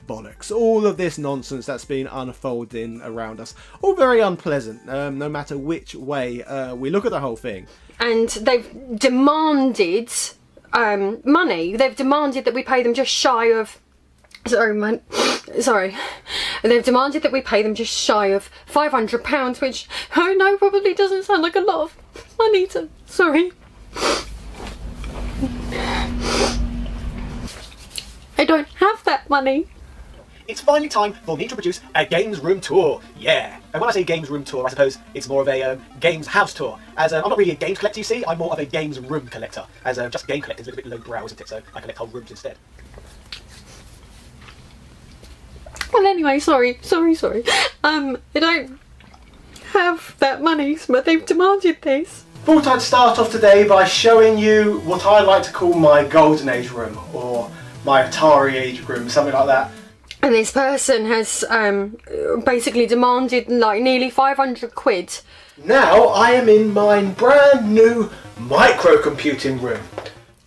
bollocks. All of this nonsense that's been unfolding around us. All very unpleasant, no matter which way we look at the whole thing. And they've demanded money. They've demanded that we pay them just shy of... Sorry. They've demanded that we pay them just shy of £500, which I know probably doesn't sound like a lot of money to... Sorry. I don't have that money. It's finally time for me to produce a games room tour. Yeah. And when I say games room tour, I suppose it's more of a games house tour. As I'm not really a games collector, you see. I'm more of a games room collector. As just game collectors, a little bit lowbrow, isn't it? So I collect whole rooms instead. Well, anyway, sorry. I don't have that money, but they've demanded this. Thought I'd start off today by showing you what I like to call my golden age room, or my Atari age room, something like that. And this person has basically demanded like nearly 500 quid. Now I am in my brand new microcomputing room.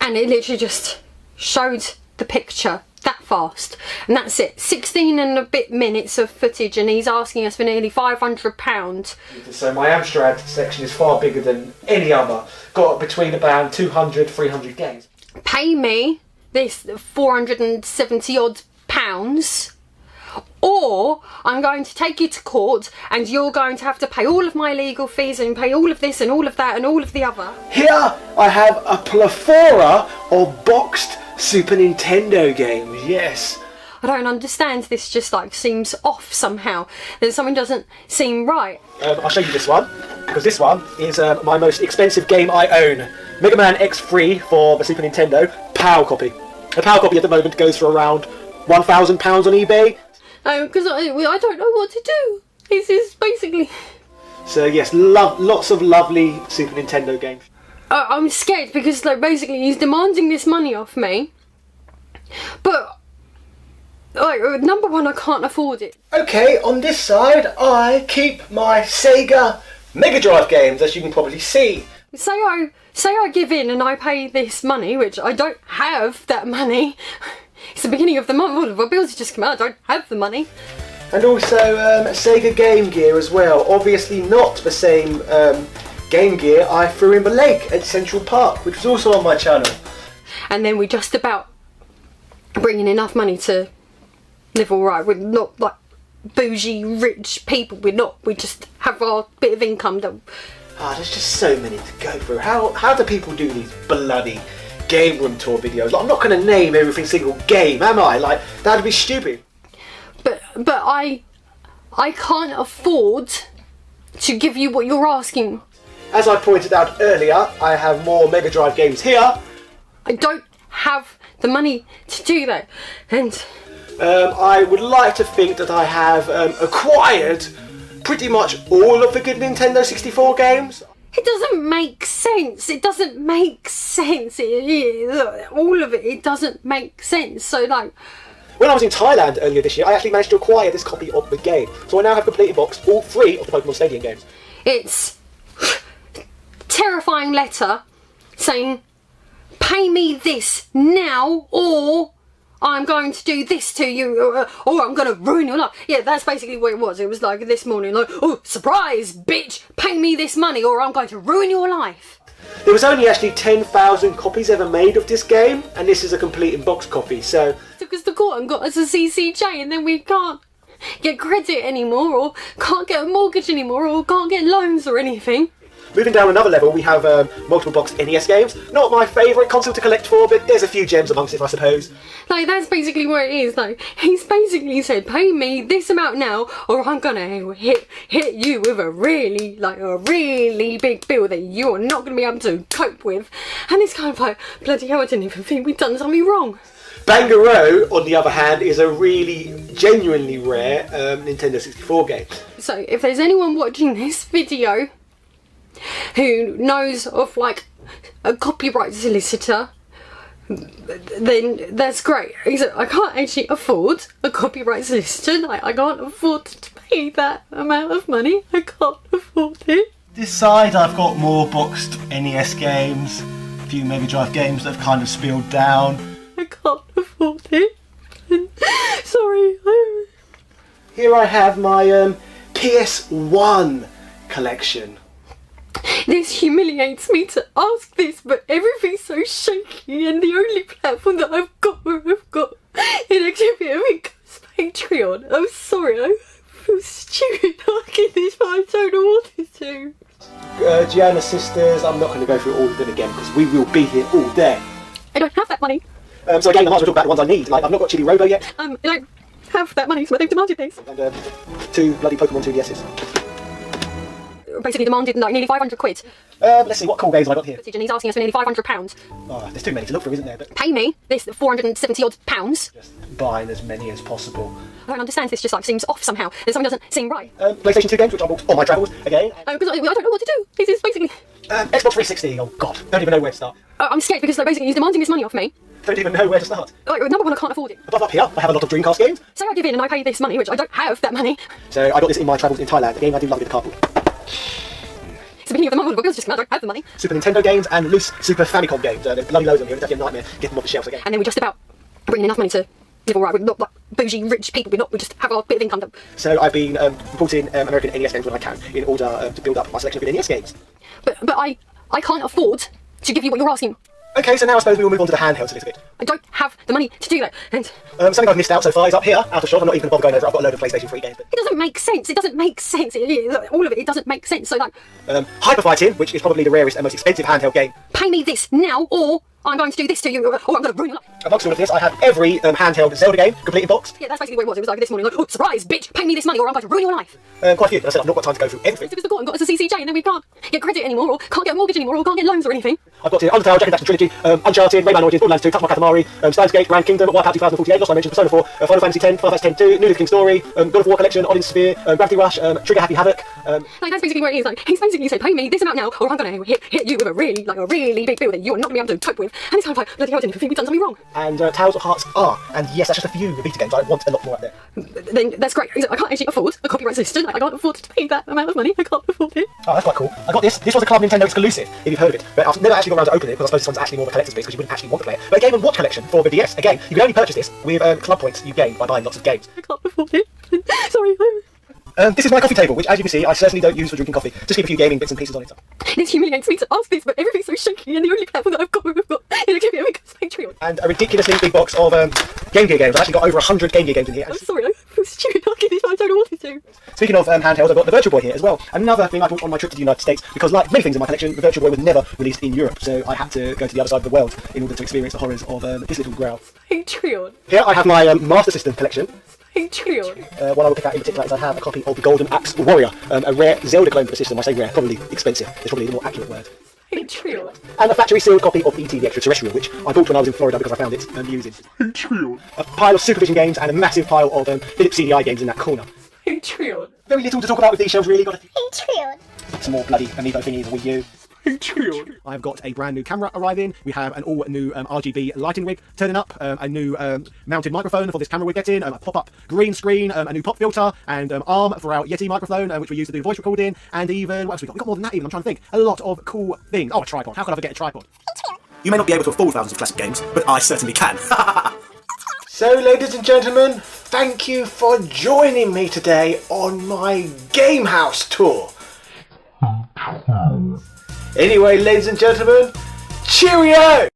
And it literally just showed the picture that fast. And that's it. 16 and a bit minutes of footage, and he's asking us for nearly £500. So my Amstrad section is far bigger than any other. Got between about 200, 300 games. Pay me this 470 odd pounds, or I'm going to take you to court and you're going to have to pay all of my legal fees and pay all of this and all of that and all of the other. Here I have a plethora of boxed Super Nintendo games, yes. I don't understand, this just like seems off somehow. That something doesn't seem right. I'll show you this one, because this one is my most expensive game I own. Mega Man X3 for the Super Nintendo, PAL copy. A PAL copy at the moment goes for around £1,000 on eBay. Because I don't know what to do. This is basically... So yes, lots of lovely Super Nintendo games. I'm scared because like basically he's demanding this money off me. But like number one, I can't afford it. Okay, on this side I keep my Sega Mega Drive games, as you can probably see. Say I give in and I pay this money, which I don't have that money. It's the beginning of the month, all of our bills have just come out, I don't have the money. And also Sega Game Gear as well. Obviously not the same Game Gear I threw in the lake at Central Park, which was also on my channel. And then we just about bring in enough money to live alright. We're not like bougie, rich people, we just have our bit of income that... there's just so many to go through. How do people do these bloody game room tour videos? Like, I'm not going to name every single game, am I? Like, that'd be stupid. But I can't afford to give you what you're asking. As I pointed out earlier, I have more Mega Drive games here. I don't have the money to do that. And I would like to think that I have acquired pretty much all of the good Nintendo 64 games. It doesn't make sense. It doesn't make sense. All of it. It doesn't make sense. So like... When I was in Thailand earlier this year, I actually managed to acquire this copy of the game. So I now have completely boxed all 3 of the Pokemon Stadium games. It's terrifying letter saying, pay me this now or I'm going to do this to you, or I'm going to ruin your life. Yeah, that's basically what it was. It was like this morning, like, oh, surprise, bitch, pay me this money or I'm going to ruin your life. There was only actually 10,000 copies ever made of this game, and this is a complete in-box copy, so... Took us to court and got us a CCJ, and then we can't get credit anymore, or can't get a mortgage anymore, or can't get loans or anything. Moving down another level, we have multiple box NES games. Not my favourite console to collect for, but there's a few gems amongst it, I suppose. Like, that's basically what it is. Like, he's basically said, pay me this amount now, or I'm gonna hit you with a really big bill that you're not gonna be able to cope with. And it's kind of like, bloody hell, I didn't even think we'd done something wrong. Bangaroo, on the other hand, is a really genuinely rare Nintendo 64 game. So, if there's anyone watching this video who knows of like a copyright solicitor, then that's great. I can't actually afford a copyright solicitor. Like, I can't afford to pay that amount of money. I can't afford it. This side I've got more boxed NES games, a few Mega Drive games that have kind of spilled down. I can't afford it. Sorry, here I have my PS1 collection. This humiliates me to ask this, but everything's so shaky, and the only platform that I've got where I've got an extra bit of it is Patreon. I'm sorry, I feel stupid asking this, but I don't know what to do. Gianna Sisters, I'm not going to go through all of them again because we will be here all day. I don't have that money. So again, I might as well talk about the ones I need. Like, I've not got Chili Robo yet. I don't have that money, so they've demanded this. And 2 bloody Pokemon 2DS's. Basically demanded like nearly 500 quid. Let's see, what cool games have I got here? And he's asking us for nearly £500. Oh, there's too many to look through, isn't there? But Pay me this 470 odd pounds. just buying as many as possible. I don't understand, this just like seems off somehow. There's something doesn't seem right. PlayStation 2 games, which I bought on my travels, again. Because I don't know what to do. This is basically... Xbox 360, oh god, don't even know where to start. I'm scared because basically he's demanding this money off me. Don't even know where to start. Like, number one, I can't afford it. Above up here, I have a lot of Dreamcast games. Say I give in and I pay this money, which I don't have that money. So I got this in my travels in Thailand. Again, I do love a bit of cardboard. Speaking of the money, because I don't have the money. Super Nintendo games and loose Super Famicom games. There's bloody loads of them here. It's actually a nightmare getting them off the shelves again. And then we're just about bringing enough money to live all right. We're not like bougie, rich people. We just have our bit of income. So I've been importing American NES games when I can in order to build up my selection of good NES games. But I can't afford to give you what you're asking. Okay, so now I suppose we will move on to the handhelds a little bit. I don't have the money to do that. And Something I've missed out so far is up here, out of shot. I'm not even going to bother going over. I've got a load of PlayStation 3 games. But it doesn't make sense. It doesn't make sense. All of it doesn't make sense. So like, Hyper Fighting, which is probably the rarest and most expensive handheld game. pay me this now, or I'm going to do this to you, or I'm going to ruin your life. Amongst all of this, I have every handheld Zelda game complete in box. Yeah, that's basically what it was. It was like this morning, like, oh, surprise, bitch, pay me this money, or I'm going to ruin your life. Quite a few. As I said, I've not got time to go through everything. It's because the got us a CCJ, and then we can't get credit anymore, or can't get a mortgage anymore, or can't get loans or anything. I've got Undertale, Jack and Daxter Trilogy, Uncharted, Rayman Origins, Borderlands 2, Touch My Katamari, Steins Gate, Grand Kingdom, Wipeout 2048, Lost Dimensions, Persona 4, Final Fantasy 10, Final Fantasy 10 2, New Living Story, God of War Collection, Odyssey Sphere, Gravity Rush, Trigger Happy Havoc. Like, that's basically where it is. Like, he's basically said, pay me this amount now, or I'm going to hit you with a really big bill that you're not going to be able to cope with. And it's kind of like, bloody hell, I didn't think we've done something wrong. And Tales of Hearts are. And yes, that's just a few Vita games. I want a lot more out there. Then that's great. I can't actually afford a copyright system. Like, I can't afford to pay that amount of money. I can't afford it. Oh, that's quite cool. I got this. This was a Club Nintendo exclusive, if you've heard of it. But I've never actually got around to open it because I suppose this one's actually more of a collector's piece because you wouldn't actually want to play it. But a Game & Watch collection for the DS. Again, you can only purchase this with club points you gain by buying lots of games. I can't afford it. Sorry. This is my coffee table, which, as you can see, I certainly don't use for drinking coffee. Just keep a few gaming bits and pieces on it. This humiliates me to ask this, but everything's so shaky, and the only platform that I've got is a Patreon. And a ridiculously big box of Game Gear games. I've actually got over 100 Game Gear games in here. I'm sorry, I feel stupid asking this, but I don't know what to do. Speaking of handhelds, I've got the Virtual Boy here as well. Another thing I bought on my trip to the United States, because like many things in my collection, the Virtual Boy was never released in Europe, so I had to go to the other side of the world in order to experience the horrors of this little growl. Patreon. Here I have my Master System collection. Patreon. One I will pick out in particular is I have a copy of the Golden Axe Warrior, a rare Zelda clone for the system. I say rare, probably expensive. It's probably the more accurate word. Patreon. And a factory sealed copy of E.T. the Extraterrestrial, which I bought when I was in Florida because I found it amusing. Patreon. A pile of Supervision games and a massive pile of Philips CDI games in that corner. Patreon. Very little to talk about with these shelves, really. Got Patreon. some more bloody Amiibo thingies, Wii U. Patreon. I've got a brand new camera arriving. We have an all new RGB lighting rig turning up, a new mounted microphone for this camera we're getting, a pop-up green screen, a new pop filter, and arm for our Yeti microphone, which we use to do voice recording, and even, what else we got? We got more than that even, I'm trying to think. A lot of cool things. Oh, a tripod. How could I forget a tripod? You may not be able to afford thousands of classic games, but I certainly can. So, ladies and gentlemen, thank you for joining me today on my Game House tour. Anyway, ladies and gentlemen, cheerio!